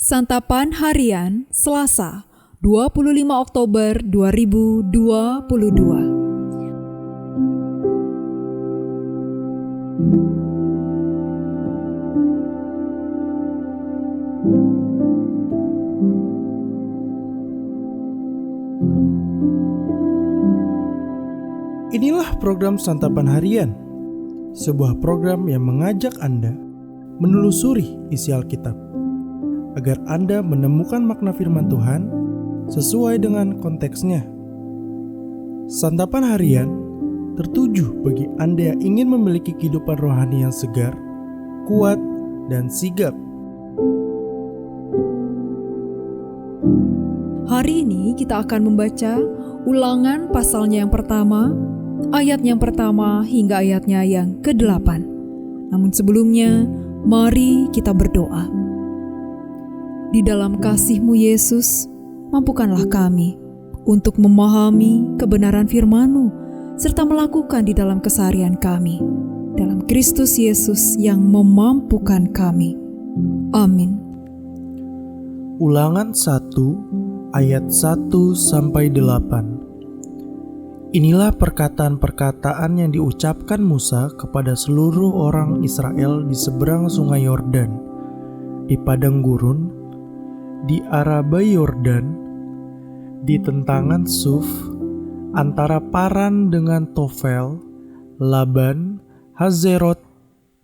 Santapan Harian Selasa 25 Oktober 2022. Inilah program Santapan Harian, sebuah program yang mengajak Anda menelusuri isi Alkitab, agar Anda menemukan makna firman Tuhan sesuai dengan konteksnya. Santapan Harian tertuju bagi Anda yang ingin memiliki kehidupan rohani yang segar, kuat, dan sigap. Hari ini kita akan membaca Ulangan pasalnya yang pertama, ayat yang pertama hingga ayatnya yang ke-8. Namun sebelumnya, mari kita berdoa. Di dalam kasih-Mu Yesus, mampukanlah kami untuk memahami kebenaran firman-Mu serta melakukan di dalam keseharian kami. Dalam Kristus Yesus yang memampukan kami. Amin. Ulangan 1 ayat 1-8. Inilah perkataan-perkataan yang diucapkan Musa kepada seluruh orang Israel di seberang sungai Yordan, di padang gurun, di Araba Yordan, di tentangan Suf, antara Paran dengan Tofel, Laban, Hazerot,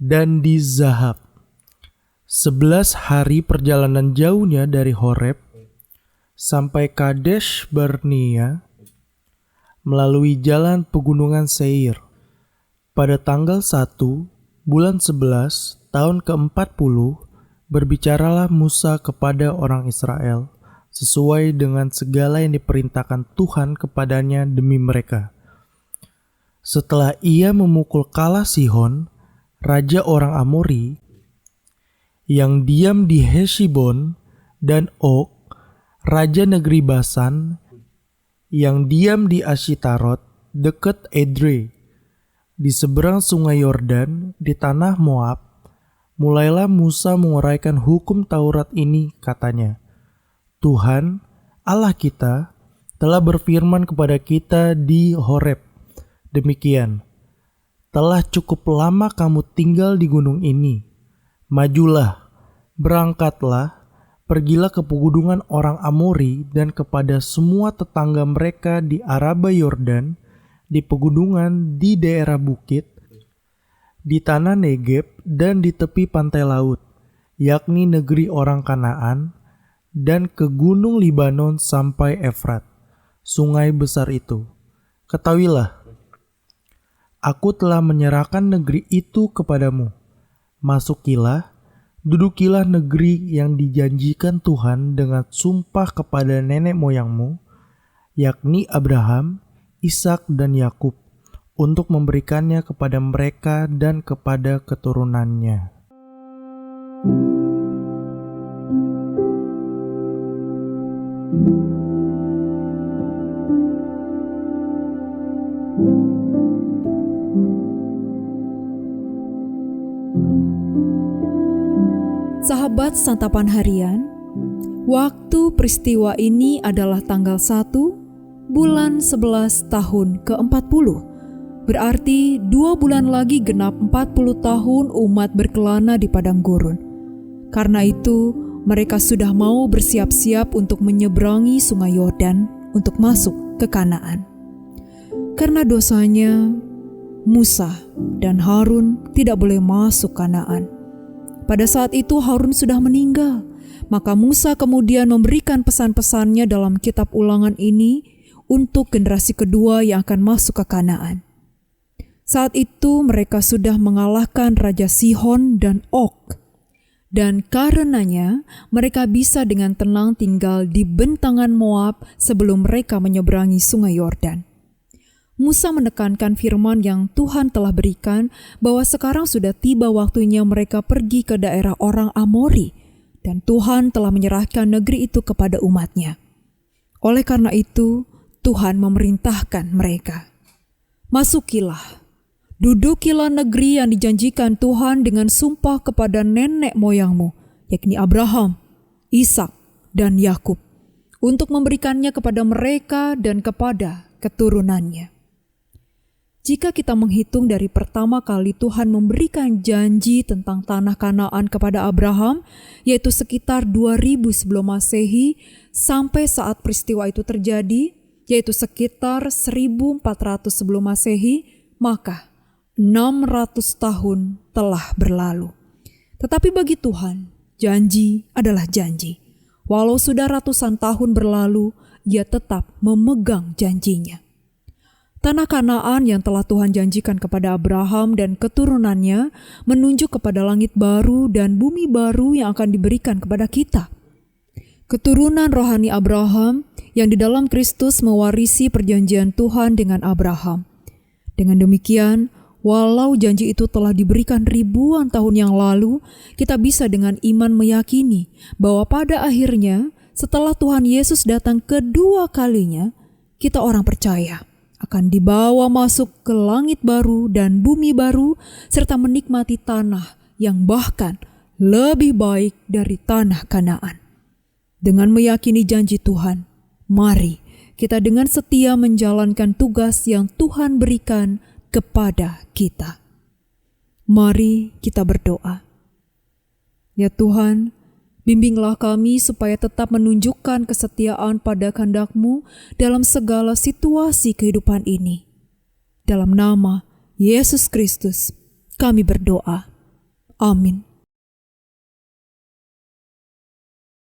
dan di Zahab. 11 hari perjalanan jauhnya dari Horeb sampai Kadesh Barnea, melalui jalan pegunungan Seir. Pada tanggal 1 bulan 11 tahun ke-40 berbicaralah Musa kepada orang Israel sesuai dengan segala yang diperintahkan Tuhan kepadanya demi mereka. Setelah ia memukul kalah Sihon, raja orang Amori, yang diam di Heshibon, dan Og, raja negeri Basan, yang diam di Ashitarot dekat Edrei, di seberang sungai Yordan, di tanah Moab, mulailah Musa menguraikan hukum Taurat ini, katanya, Tuhan, Allah kita, telah berfirman kepada kita di Horeb, demikian, telah cukup lama kamu tinggal di gunung ini, majulah, berangkatlah, pergilah ke pegunungan orang Amori dan kepada semua tetangga mereka di Araba Yordan, di pegunungan di daerah bukit, di tanah Negeb dan di tepi pantai laut, yakni negeri orang Kanaan, dan ke gunung Libanon sampai Efrat, sungai besar itu. Ketahuilah, aku telah menyerahkan negeri itu kepadamu. Masukilah, dudukilah negeri yang dijanjikan Tuhan dengan sumpah kepada nenek moyangmu, yakni Abraham, Ishak, dan Yakub, untuk memberikannya kepada mereka dan kepada keturunannya. Sahabat Santapan Harian, waktu peristiwa ini adalah tanggal 1 bulan 11 tahun ke-40. Berarti 2 bulan lagi genap 40 tahun umat berkelana di padang gurun. Karena itu mereka sudah mau bersiap-siap untuk menyeberangi sungai Yordan untuk masuk ke Kanaan. Karena dosanya, Musa dan Harun tidak boleh masuk Kanaan. Pada saat itu Harun sudah meninggal, maka Musa kemudian memberikan pesan-pesannya dalam kitab Ulangan ini untuk generasi kedua yang akan masuk ke Kanaan. Saat itu mereka sudah mengalahkan Raja Sihon dan Og, dan karenanya mereka bisa dengan tenang tinggal di bentangan Moab sebelum mereka menyeberangi sungai Yordan. Musa menekankan firman yang Tuhan telah berikan bahwa sekarang sudah tiba waktunya mereka pergi ke daerah orang Amori dan Tuhan telah menyerahkan negeri itu kepada umatnya. Oleh karena itu, Tuhan memerintahkan mereka, masukilah, dudukilah negeri yang dijanjikan Tuhan dengan sumpah kepada nenek moyangmu, yakni Abraham, Ishak, dan Yakub, untuk memberikannya kepada mereka dan kepada keturunannya. Jika kita menghitung dari pertama kali Tuhan memberikan janji tentang tanah Kanaan kepada Abraham, yaitu sekitar 2000 sebelum Masehi, sampai saat peristiwa itu terjadi, yaitu sekitar 1400 sebelum Masehi, maka 600 tahun telah berlalu. Tetapi bagi Tuhan, janji adalah janji. Walau sudah ratusan tahun berlalu, Ia tetap memegang janjinya. Tanah Kanaan yang telah Tuhan janjikan kepada Abraham dan keturunannya menunjuk kepada langit baru dan bumi baru yang akan diberikan kepada kita. Keturunan rohani Abraham yang di dalam Kristus mewarisi perjanjian Tuhan dengan Abraham. Dengan demikian, walau janji itu telah diberikan ribuan tahun yang lalu, kita bisa dengan iman meyakini bahwa pada akhirnya, setelah Tuhan Yesus datang kedua kalinya, kita orang percaya akan dibawa masuk ke langit baru dan bumi baru, serta menikmati tanah yang bahkan lebih baik dari tanah Kanaan. Dengan meyakini janji Tuhan, mari kita dengan setia menjalankan tugas yang Tuhan berikan kepada kita. Mari kita berdoa. Ya Tuhan, bimbinglah kami supaya tetap menunjukkan kesetiaan pada kehendak-Mu dalam segala situasi kehidupan ini. Dalam nama Yesus Kristus, kami berdoa. Amin.